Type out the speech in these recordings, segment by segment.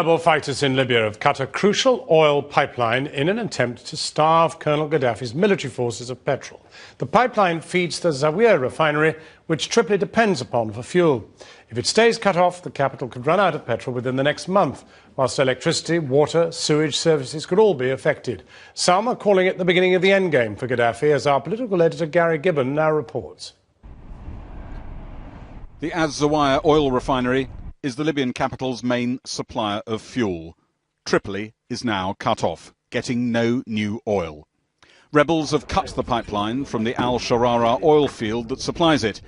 Rebel fighters in Libya have cut a crucial oil pipeline in an attempt to starve Colonel Gaddafi's military forces of petrol. The pipeline feeds the Zawia refinery, which Tripoli depends upon for fuel. If it stays cut off, the capital could run out of petrol within the next month, whilst electricity, water, sewage services could all be affected. Some are calling it the beginning of the endgame for Gaddafi, as our political editor Gary Gibbon now reports. The Zawia oil refinery is the Libyan capital's main supplier of fuel. Tripoli is now cut off, getting no new oil. Rebels have cut the pipeline from the Al-Sharara oil field that supplies it,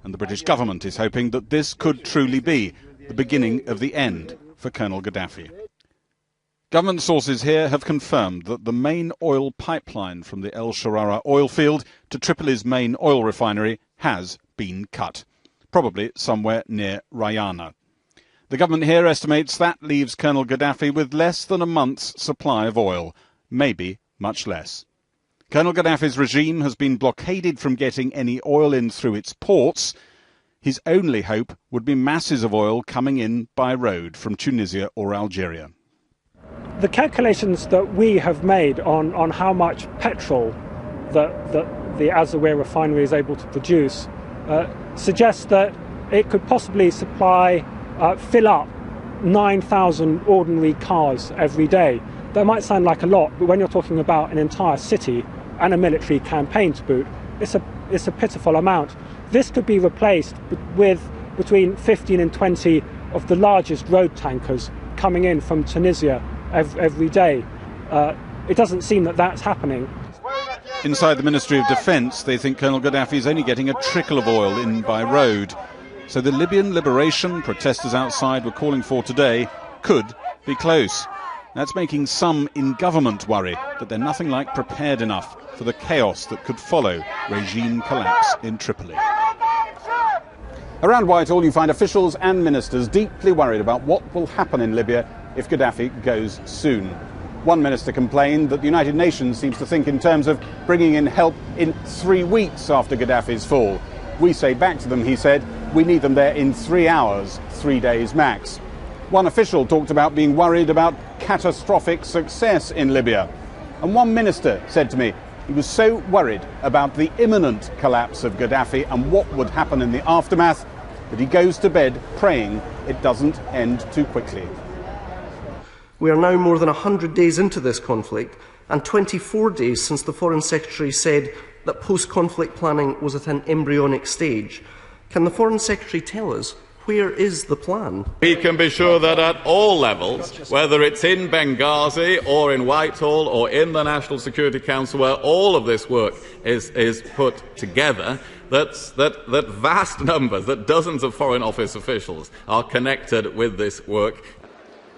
and the British government is hoping that this could truly be the beginning of the end for Colonel Gaddafi. Government sources here have confirmed that the main oil pipeline from the Al-Sharara oil field to Tripoli's main oil refinery has been cut, probably somewhere near Rayana. The government here estimates that leaves Colonel Gaddafi with less than a month's supply of oil, maybe much less. Colonel Gaddafi's regime has been blockaded from getting any oil in through its ports. His only hope would be masses of oil coming in by road from Tunisia or Algeria. The calculations that we have made on how much petrol that the Zawia refinery is able to produce suggest that it could possibly fill up 9,000 ordinary cars every day. That might sound like a lot, but when you're talking about an entire city and a military campaign to boot, it's a pitiful amount. This could be replaced with between 15 and 20 of the largest road tankers coming in from Tunisia every day. It doesn't seem that that's happening. Inside the Ministry of Defence, they think Colonel Gaddafi is only getting a trickle of oil in by road. So the Libyan liberation protesters outside were calling for today could be close. That's making some in government worry that they're nothing like prepared enough for the chaos that could follow regime collapse in Tripoli. Around Whitehall, you find officials and ministers deeply worried about what will happen in Libya if Gaddafi goes soon. One minister complained that the United Nations seems to think in terms of bringing in help in 3 weeks after Gaddafi's fall. We say back to them, he said, we need them there in 3 hours, 3 days max. One official talked about being worried about catastrophic success in Libya. And one minister said to me he was so worried about the imminent collapse of Gaddafi and what would happen in the aftermath that he goes to bed praying it doesn't end too quickly. We are now more than 100 days into this conflict and 24 days since the Foreign Secretary said that post-conflict planning was at an embryonic stage. Can the Foreign Secretary tell us, where is the plan? We can be sure that at all levels, whether it's in Benghazi or in Whitehall or in the National Security Council, where all of this work is put together, that vast numbers, that dozens of Foreign Office officials are connected with this work.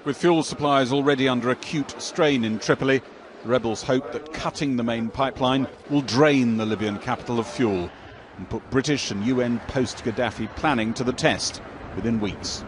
With fuel supplies already under acute strain in Tripoli, the rebels hope that cutting the main pipeline will drain the Libyan capital of fuel and put British and UN post-Gaddafi planning to the test within weeks.